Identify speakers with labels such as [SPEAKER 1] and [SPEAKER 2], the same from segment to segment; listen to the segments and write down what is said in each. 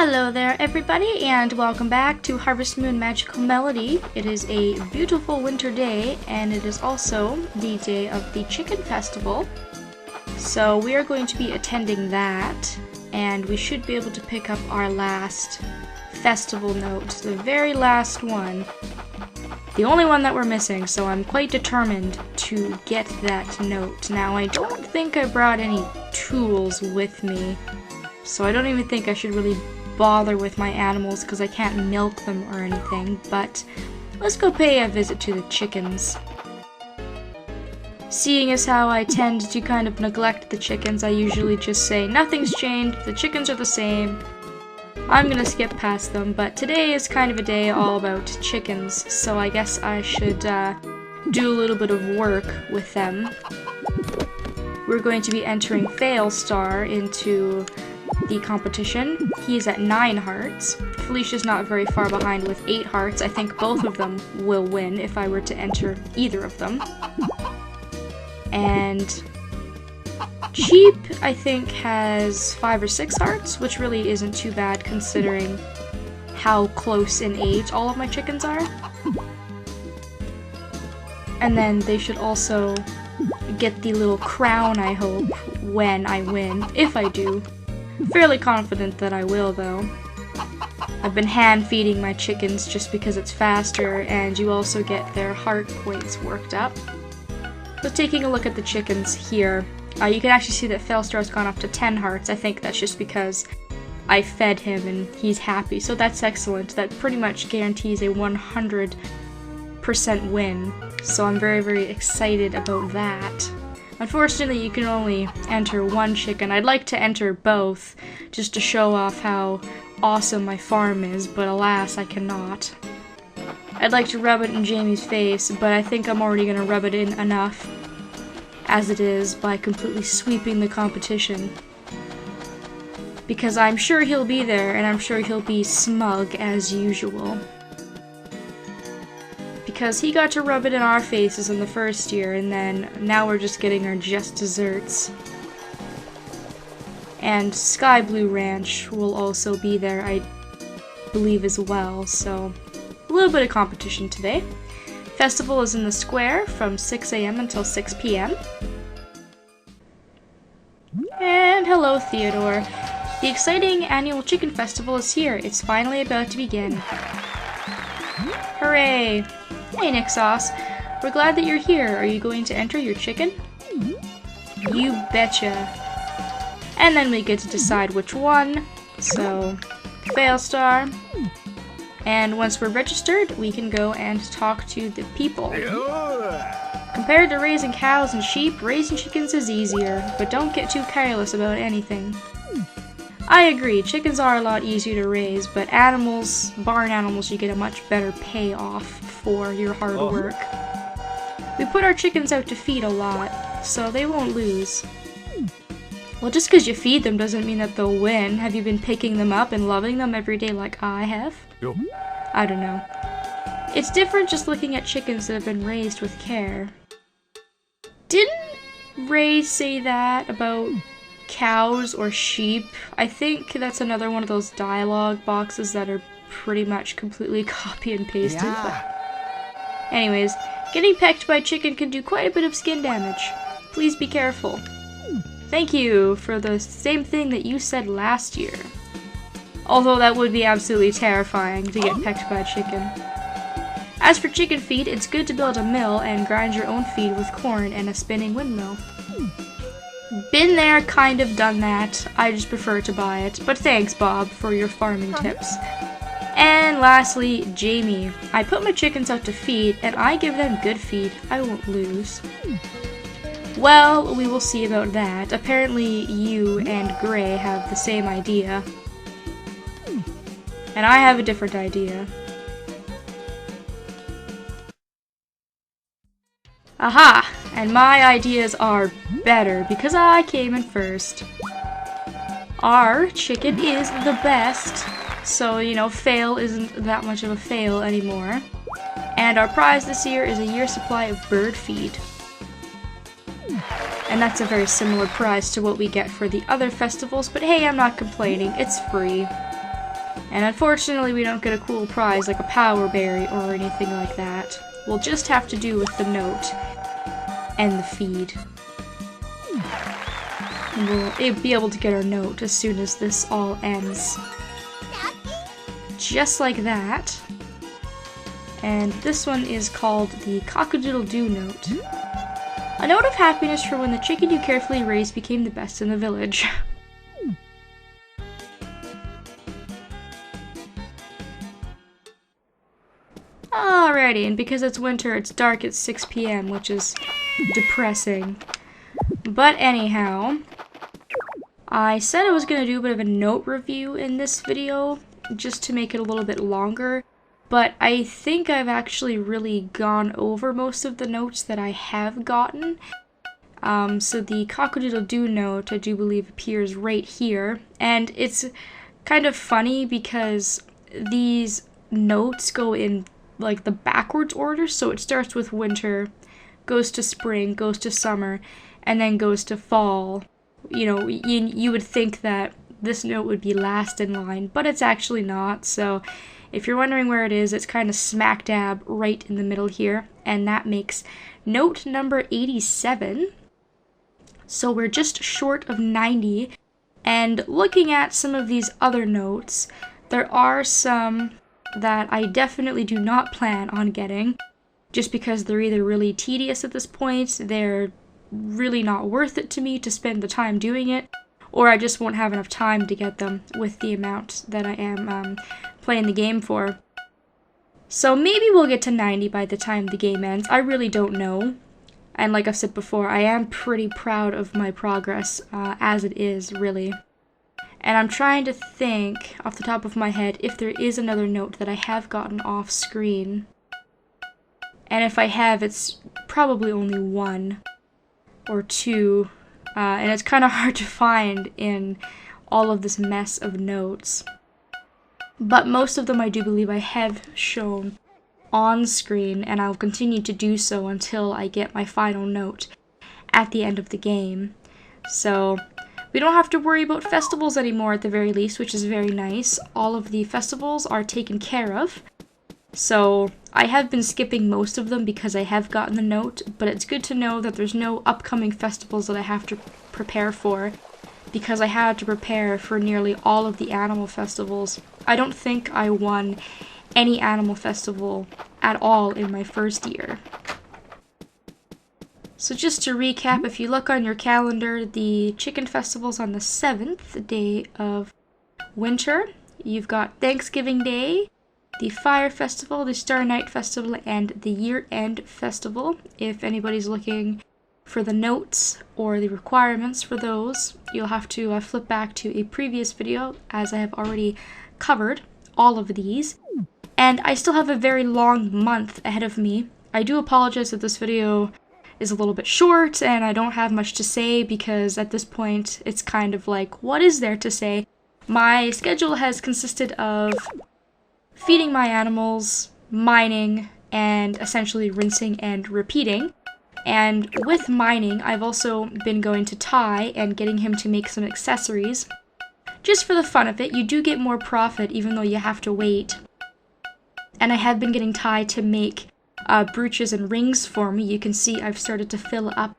[SPEAKER 1] Hello there everybody, and welcome back to Harvest Moon Magical Melody. It is a beautiful winter day, and it is also the day of the Chicken Festival. So we are going to be attending that, and we should be able to pick up our last festival note, the very last one. The only one that we're missing, so I'm quite determined to get that note. Now, I don't think I brought any tools with me, so I don't even think I should really bother with my animals because I can't milk them or anything, but let's go pay a visit to the chickens. Seeing as how I tend to kind of neglect the chickens, I usually just say nothing's changed, the chickens are the same. I'm gonna skip past them, but today is kind of a day all about chickens, so I guess I should do a little bit of work with them. We're going to be entering Failstar into the competition. He's at 9 hearts. Felicia's not very far behind with 8 hearts. I think both of them will win if I were to enter either of them. And Cheap, I think, has 5 or 6 hearts, which really isn't too bad considering how close in age all of my chickens are. And then they should also get the little crown, I hope, when I win, if I do. Fairly confident that I will, though. I've been hand-feeding my chickens just because it's faster, and you also get their heart points worked up. So taking a look at the chickens here, you can actually see that Failstar's gone up to 10 hearts. I think that's just because I fed him and he's happy, so that's excellent. That pretty much guarantees a 100% win, so I'm very, very excited about that. Unfortunately, you can only enter one chicken. I'd like to enter both, just to show off how awesome my farm is, but alas, I cannot. I'd like to rub it in Jamie's face, but I think I'm already going to rub it in enough, as it is, by completely sweeping the competition. Because I'm sure he'll be there, and I'm sure he'll be smug as usual. Because he got to rub it in our faces in the first year, and then now we're just getting our just desserts. And Sky Blue Ranch will also be there, I believe, as well, so a little bit of competition today. Festival is in the square from 6 a.m. until 6 p.m. And hello, Theodore. The exciting annual chicken festival is here. It's finally about to begin. Hooray! Hey, Nick Sauce. We're glad that you're here. Are you going to enter your chicken? You betcha. And then we get to decide which one. So, Failstar. And once we're registered, we can go and talk to the people. Compared to raising cows and sheep, raising chickens is easier, but don't get too careless about anything. I agree, chickens are a lot easier to raise, but animals, barn animals, you get a much better payoff for your hard work. We put our chickens out to feed a lot, so they won't lose. Well, just because you feed them doesn't mean that they'll win. Have you been picking them up and loving them every day like I have?
[SPEAKER 2] Yo.
[SPEAKER 1] I don't know. It's different just looking at chickens that have been raised with care. Didn't Ray say that about cows or sheep? I think that's another one of those dialogue boxes that are pretty much completely copy and pasted.
[SPEAKER 2] Yeah.
[SPEAKER 1] But anyways, getting pecked by a chicken can do quite a bit of skin damage. Please be careful. Thank you for the same thing that you said last year. Although that would be absolutely terrifying to get pecked by a chicken. As for chicken feed, it's good to build a mill and grind your own feed with corn and a spinning windmill. Been there, kind of done that. I just prefer to buy it. But thanks, Bob, for your farming tips. And lastly, Jamie. I put my chickens out to feed, and I give them good feed. I won't lose. Well, we will see about that. Apparently, you and Gray have the same idea. And I have a different idea. Aha! And my ideas are better because I came in first. Our chicken is the best, so, you know, fail isn't that much of a fail anymore. And our prize this year is a year's supply of bird feed. And that's a very similar prize to what we get for the other festivals, but hey, I'm not complaining, it's free. And unfortunately, we don't get a cool prize like a power berry or anything like that. We'll just have to do with the note and the feed. And we'll be able to get our note as soon as this all ends. Just like that. And this one is called the Cock-A-Doodle-Doo note. A note of happiness for when the chicken you carefully raised became the best in the village. Alrighty, and because it's winter, it's dark at 6 p.m., which is depressing. But anyhow, I said I was going to do a bit of a note review in this video, just to make it a little bit longer, but I think I've actually really gone over most of the notes that I have gotten. So the Cock-A-Doodle-Doo note, I do believe, appears right here, and it's kind of funny because these notes go in like the backwards order, so it starts with winter, goes to spring, goes to summer, and then goes to fall. You know, you would think that this note would be last in line, but it's actually not. So if you're wondering where it is, it's kind of smack dab right in the middle here, and that makes note number 87. So we're just short of 90, and looking at some of these other notes, there are some that I definitely do not plan on getting, just because they're either really tedious at this point, they're really not worth it to me to spend the time doing it, or I just won't have enough time to get them with the amount that I am playing the game for. So maybe we'll get to 90 by the time the game ends. I really don't know. And like I've said before, I am pretty proud of my progress as it is, really. And I'm trying to think, off the top of my head, if there is another note that I have gotten off screen. And if I have, it's probably only one or two. And it's kind of hard to find in all of this mess of notes. But most of them I do believe I have shown on screen, and I'll continue to do so until I get my final note at the end of the game. So we don't have to worry about festivals anymore at the very least, which is very nice. All of the festivals are taken care of. So I have been skipping most of them because I have gotten the note, but it's good to know that there's no upcoming festivals that I have to prepare for, because I had to prepare for nearly all of the animal festivals. I don't think I won any animal festival at all in my first year. So just to recap, if you look on your calendar, the chicken festival's on the 7th day of winter. You've got Thanksgiving Day, the Fire Festival, the Star Night Festival, and the Year-End Festival. If anybody's looking for the notes or the requirements for those, you'll have to flip back to a previous video, as I have already covered all of these. And I still have a very long month ahead of me. I do apologize that this video is a little bit short and I don't have much to say, because at this point it's kind of like, what is there to say? My schedule has consisted of feeding my animals, mining, and essentially rinsing and repeating. And with mining, I've also been going to Ty and getting him to make some accessories. Just for the fun of it, you do get more profit even though you have to wait. And I have been getting Ty to make brooches and rings for me. You can see I've started to fill up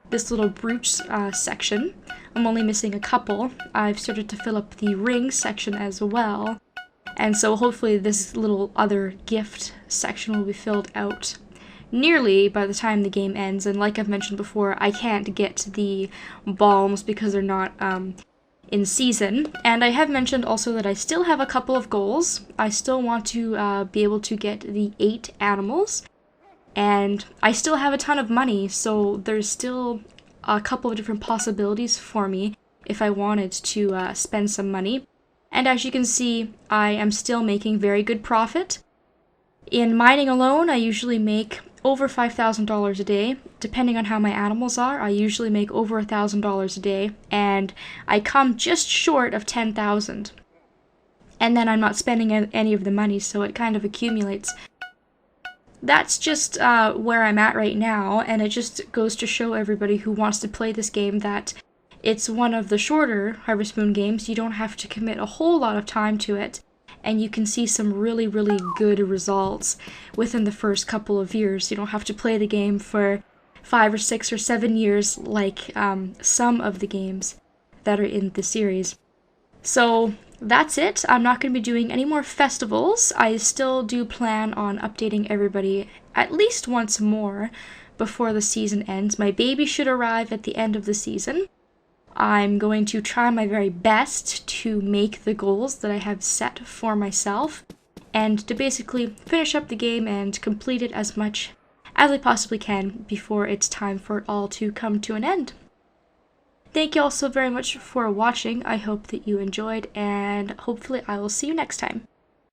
[SPEAKER 1] this little brooch section. I'm only missing a couple. I've started to fill up the ring section as well. And so hopefully this little other gift section will be filled out nearly by the time the game ends. And like I've mentioned before, I can't get the balms because they're not in season. And I have mentioned also that I still have a couple of goals. I still want to be able to get the 8 animals. And I still have a ton of money, so there's still a couple of different possibilities for me if I wanted to spend some money. And as you can see, I am still making very good profit. In mining alone, I usually make over $5,000 a day. Depending on how my animals are, I usually make over $1,000 a day, and I come just short of $10,000. And then I'm not spending any of the money, so it kind of accumulates. That's just where I'm at right now, and it just goes to show everybody who wants to play this game that it's one of the shorter Harvest Moon games. You don't have to commit a whole lot of time to it, and you can see some really, really good results within the first couple of years. You don't have to play the game for 5 or 6 or 7 years like some of the games that are in the series. So that's it. I'm not going to be doing any more festivals. I still do plan on updating everybody at least once more before the season ends. My baby should arrive at the end of the season. I'm going to try my very best to make the goals that I have set for myself and to basically finish up the game and complete it as much as I possibly can before it's time for it all to come to an end. Thank you all so very much for watching. I hope that you enjoyed, and hopefully I will see you next time.